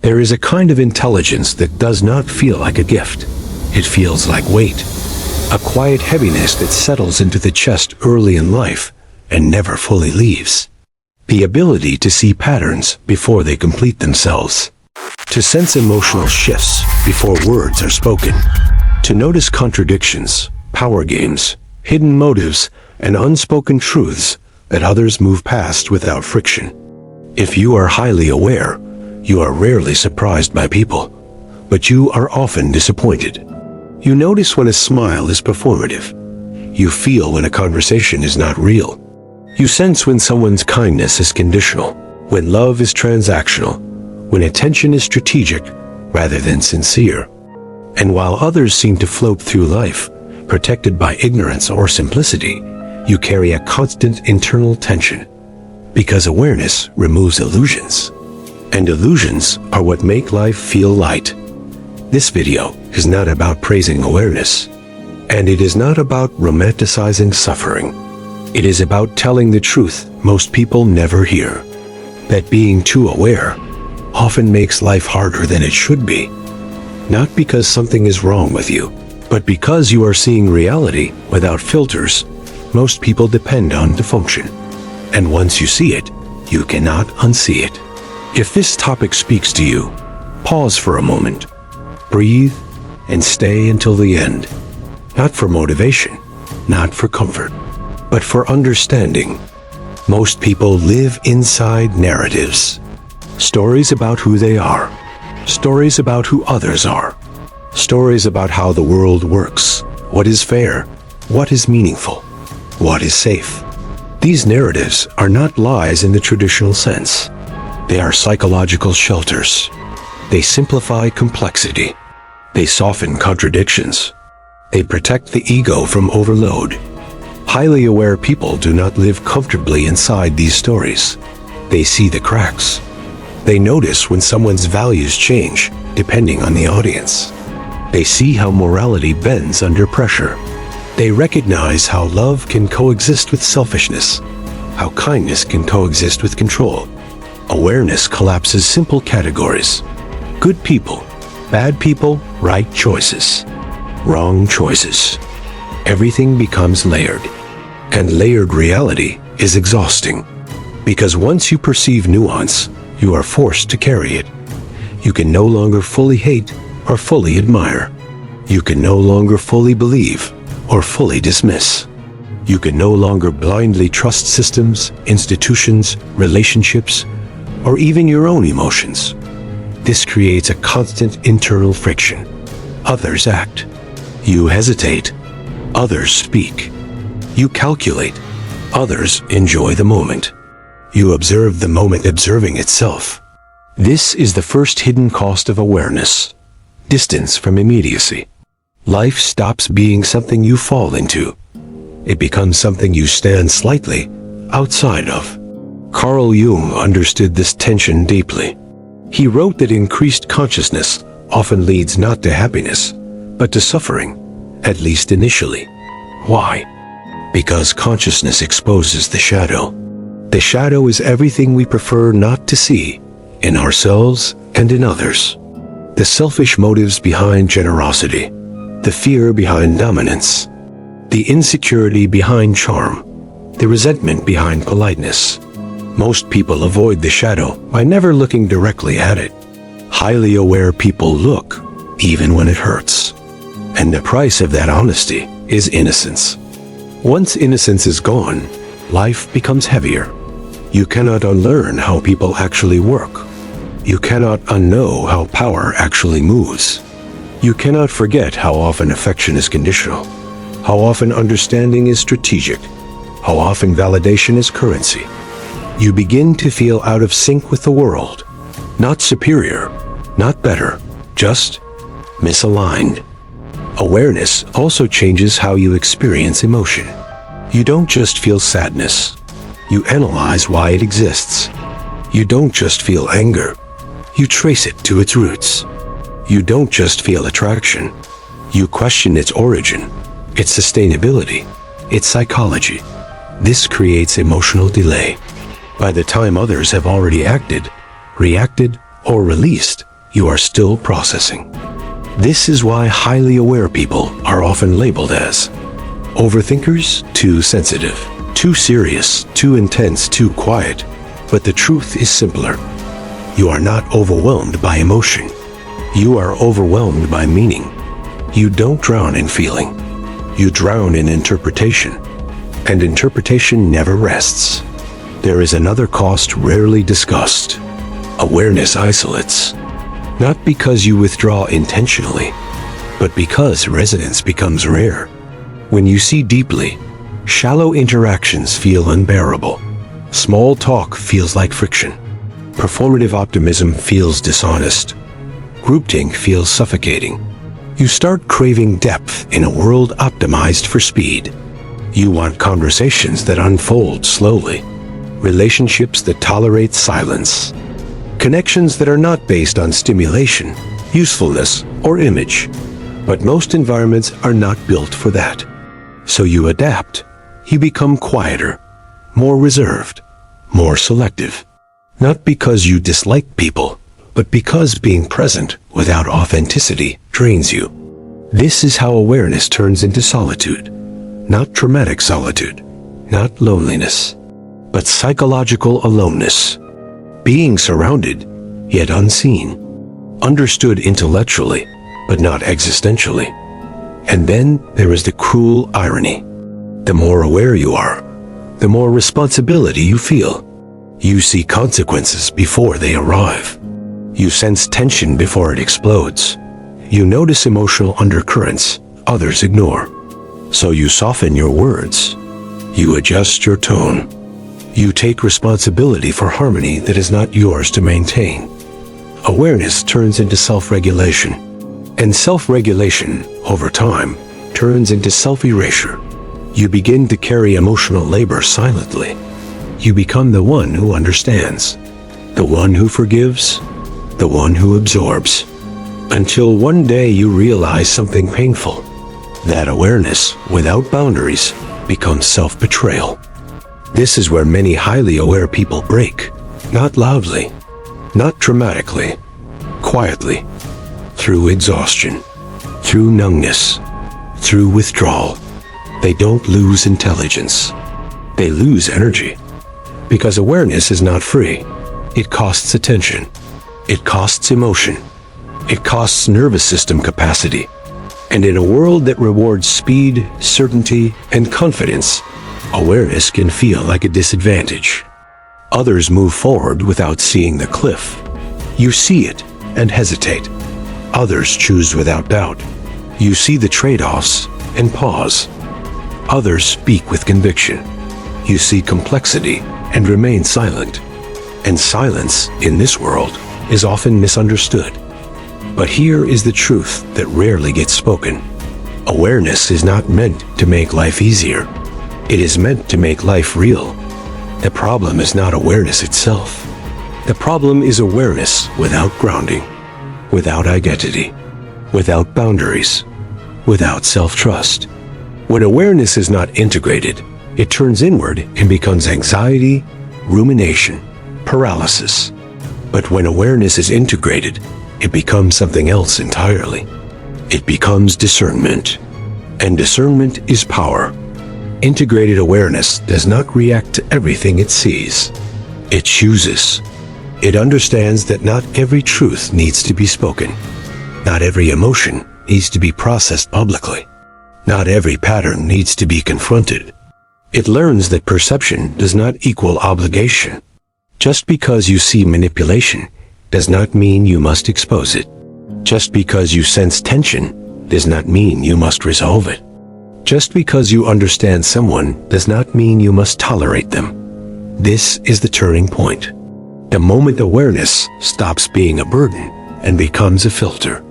There is a kind of intelligence that does not feel like a gift. It feels like weight, a quiet heaviness that settles into the chest early in life and never fully leaves. The ability to see patterns before they complete themselves, to sense emotional shifts before words are spoken, to notice contradictions, power games, hidden motives, and unspoken truths that others move past without friction. If you are highly aware, you are rarely surprised by people, but you are often disappointed. You notice when a smile is performative. You feel when a conversation is not real. You sense when someone's kindness is conditional, when love is transactional, when attention is strategic rather than sincere. And while others seem to float through life, protected by ignorance or simplicity, you carry a constant internal tension, because awareness removes illusions. And illusions are what make life feel light. This video is not about praising awareness, and it is not about romanticizing suffering. It is about telling the truth most people never hear, that being too aware often makes life harder than it should be. Not because something is wrong with you, but because you are seeing reality without filters most people depend on to function. And once you see it, you cannot unsee it. If this topic speaks to you, pause for a moment, breathe, and stay until the end. Not for motivation, not for comfort, but for understanding. Most people live inside narratives. Stories about who they are. Stories about who others are. Stories about how the world works, what is fair, what is meaningful, what is safe. These narratives are not lies in the traditional sense. They are psychological shelters. They simplify complexity. They soften contradictions. They protect the ego from overload. Highly aware people do not live comfortably inside these stories. They see the cracks. They notice when someone's values change, depending on the audience. They see how morality bends under pressure. They recognize how love can coexist with selfishness, how kindness can coexist with control. Awareness collapses simple categories. Good people, bad people, right choices, wrong choices. Everything becomes layered. And layered reality is exhausting. Because once you perceive nuance, you are forced to carry it. You can no longer fully hate or fully admire. You can no longer fully believe or fully dismiss. You can no longer blindly trust systems, institutions, relationships, or even your own emotions. This creates a constant internal friction. Others act. You hesitate. Others speak. You calculate. Others enjoy the moment. You observe the moment observing itself. This is the first hidden cost of awareness. Distance from immediacy. Life stops being something you fall into. It becomes something you stand slightly outside of. Carl Jung understood this tension deeply. He wrote that increased consciousness often leads not to happiness, but to suffering, at least initially. Why? Because consciousness exposes the shadow. The shadow is everything we prefer not to see, in ourselves and in others. The selfish motives behind generosity, the fear behind dominance, the insecurity behind charm, the resentment behind politeness. Most people avoid the shadow by never looking directly at it. Highly aware people look, even when it hurts. And the price of that honesty is innocence. Once innocence is gone, life becomes heavier. You cannot unlearn how people actually work. You cannot unknow how power actually moves. You cannot forget how often affection is conditional, how often understanding is strategic, how often validation is currency. You begin to feel out of sync with the world. Not superior, not better, just misaligned. Awareness also changes how you experience emotion. You don't just feel sadness. You analyze why it exists. You don't just feel anger. You trace it to its roots. You don't just feel attraction. You question its origin, its sustainability, its psychology. This creates emotional delay. By the time others have already acted, reacted, or released, You are still processing. This is why highly aware people are often labeled as overthinkers, too sensitive, too serious, too intense, too quiet. But the truth is simpler. You are not overwhelmed by emotion. You are overwhelmed by meaning. You don't drown in feeling. You drown in interpretation. And interpretation never rests. There is another cost rarely discussed. Awareness isolates. Not because you withdraw intentionally, but because resonance becomes rare. When you see deeply, shallow interactions feel unbearable. Small talk feels like friction. Performative optimism feels dishonest. Groupthink feels suffocating. You start craving depth in a world optimized for speed. You want conversations that unfold slowly, relationships that tolerate silence, connections that are not based on stimulation, usefulness, or image. But most environments are not built for that. So you adapt. You become quieter, more reserved, more selective. Not because you dislike people, but because being present without authenticity drains you. This is how awareness turns into solitude. Not traumatic solitude, not loneliness, but psychological aloneness. Being surrounded, yet unseen. Understood intellectually, but not existentially. And then there is the cruel irony. The more aware you are, the more responsibility you feel. You see consequences before they arrive. You sense tension before it explodes. You notice emotional undercurrents others ignore. So you soften your words. You adjust your tone. You take responsibility for harmony that is not yours to maintain. Awareness turns into self-regulation. And self-regulation, over time, turns into self-erasure. You begin to carry emotional labor silently. You become the one who understands, the one who forgives, the one who absorbs. Until one day you realize something painful. That awareness, without boundaries, becomes self-betrayal. This is where many highly aware people break. Not loudly, not dramatically, quietly, through exhaustion, through numbness, through withdrawal. They don't lose intelligence. They lose energy. Because awareness is not free. It costs attention. It costs emotion. It costs nervous system capacity. And in a world that rewards speed, certainty, and confidence, awareness can feel like a disadvantage. Others move forward without seeing the cliff. You see it and hesitate. Others choose without doubt. You see the trade-offs and pause. Others speak with conviction. You see complexity and remain silent. And silence, in this world, is often misunderstood. But here is the truth that rarely gets spoken. Awareness is not meant to make life easier. It is meant to make life real. The problem is not awareness itself. The problem is awareness without grounding, without identity, without boundaries, without self-trust. When awareness is not integrated, it turns inward and becomes anxiety, rumination, paralysis. But when awareness is integrated, it becomes something else entirely. It becomes discernment. And discernment is power. Integrated awareness does not react to everything it sees. It chooses. It understands that not every truth needs to be spoken. Not every emotion needs to be processed publicly. Not every pattern needs to be confronted. It learns that perception does not equal obligation. Just because you see manipulation does not mean you must expose it. Just because you sense tension does not mean you must resolve it. Just because you understand someone does not mean you must tolerate them. This is the turning point. The moment awareness stops being a burden and becomes a filter.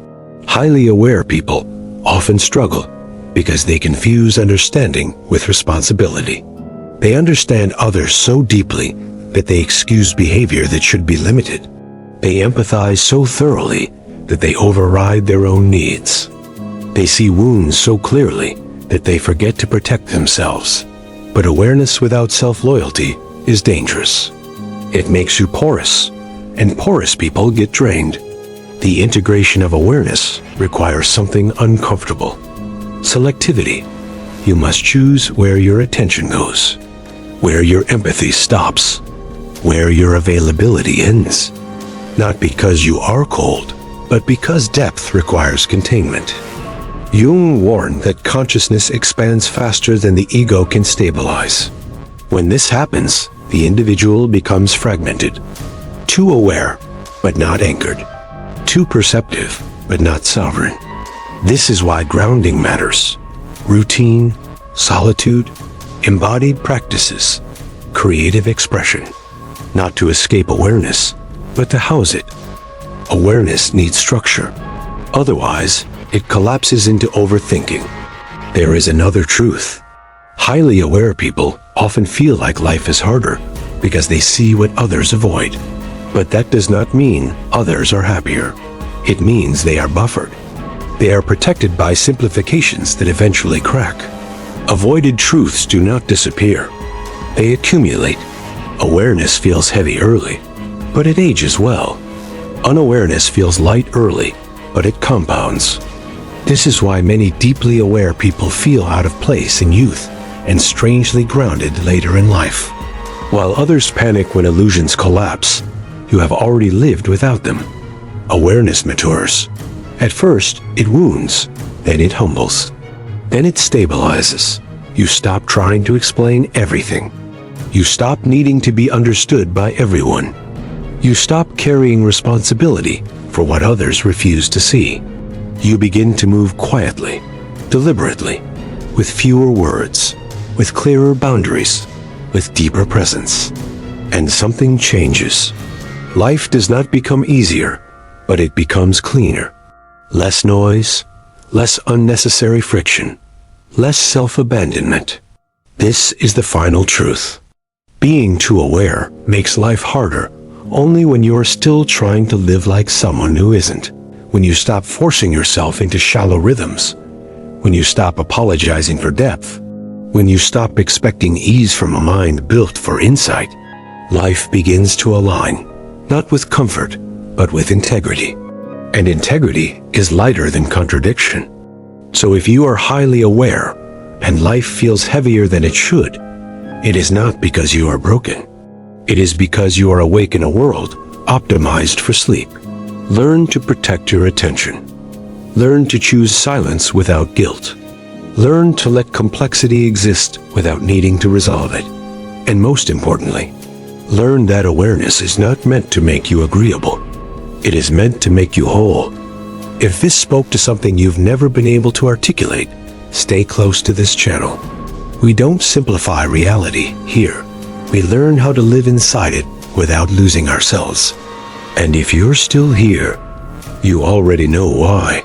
Highly aware people often struggle because they confuse understanding with responsibility. They understand others so deeply that they excuse behavior that should be limited. They empathize so thoroughly that they override their own needs. They see wounds so clearly that they forget to protect themselves. But awareness without self-loyalty is dangerous. It makes you porous, and porous people get drained. The integration of awareness requires something uncomfortable. Selectivity. You must choose where your attention goes, where your empathy stops, where your availability ends. Not because you are cold, but because depth requires containment. Jung warned that consciousness expands faster than the ego can stabilize. When this happens, the individual becomes fragmented, too aware, but not anchored, too perceptive, but not sovereign. This is why grounding matters. Routine, solitude, embodied practices, creative expression, not to escape awareness, but to house it. Awareness needs structure. Otherwise, it collapses into overthinking. There is another truth. Highly aware people often feel like life is harder because they see what others avoid. But that does not mean others are happier. It means they are buffered. They are protected by simplifications that eventually crack. Avoided truths do not disappear. They accumulate. Awareness feels heavy early, but it ages well. Unawareness feels light early, but it compounds. This is why many deeply aware people feel out of place in youth and strangely grounded later in life. While others panic when illusions collapse, you have already lived without them. Awareness matures. At first, it wounds, then it humbles. Then it stabilizes. You stop trying to explain everything. You stop needing to be understood by everyone. You stop carrying responsibility for what others refuse to see. You begin to move quietly, deliberately, with fewer words, with clearer boundaries, with deeper presence. And something changes. Life does not become easier, but it becomes cleaner. Less noise, less unnecessary friction, less self-abandonment. This is the final truth. Being too aware makes life harder only when you are still trying to live like someone who isn't. When you stop forcing yourself into shallow rhythms. When you stop apologizing for depth. When you stop expecting ease from a mind built for insight. Life begins to align, not with comfort, but with integrity. And integrity is lighter than contradiction. So if you are highly aware and life feels heavier than it should, it is not because you are broken. It is because you are awake in a world optimized for sleep. Learn to protect your attention. Learn to choose silence without guilt. Learn to let complexity exist without needing to resolve it. And most importantly, learn that awareness is not meant to make you agreeable. It is meant to make you whole. If this spoke to something you've never been able to articulate, stay close to this channel. We don't simplify reality here. We learn how to live inside it without losing ourselves. And if you're still here, you already know why.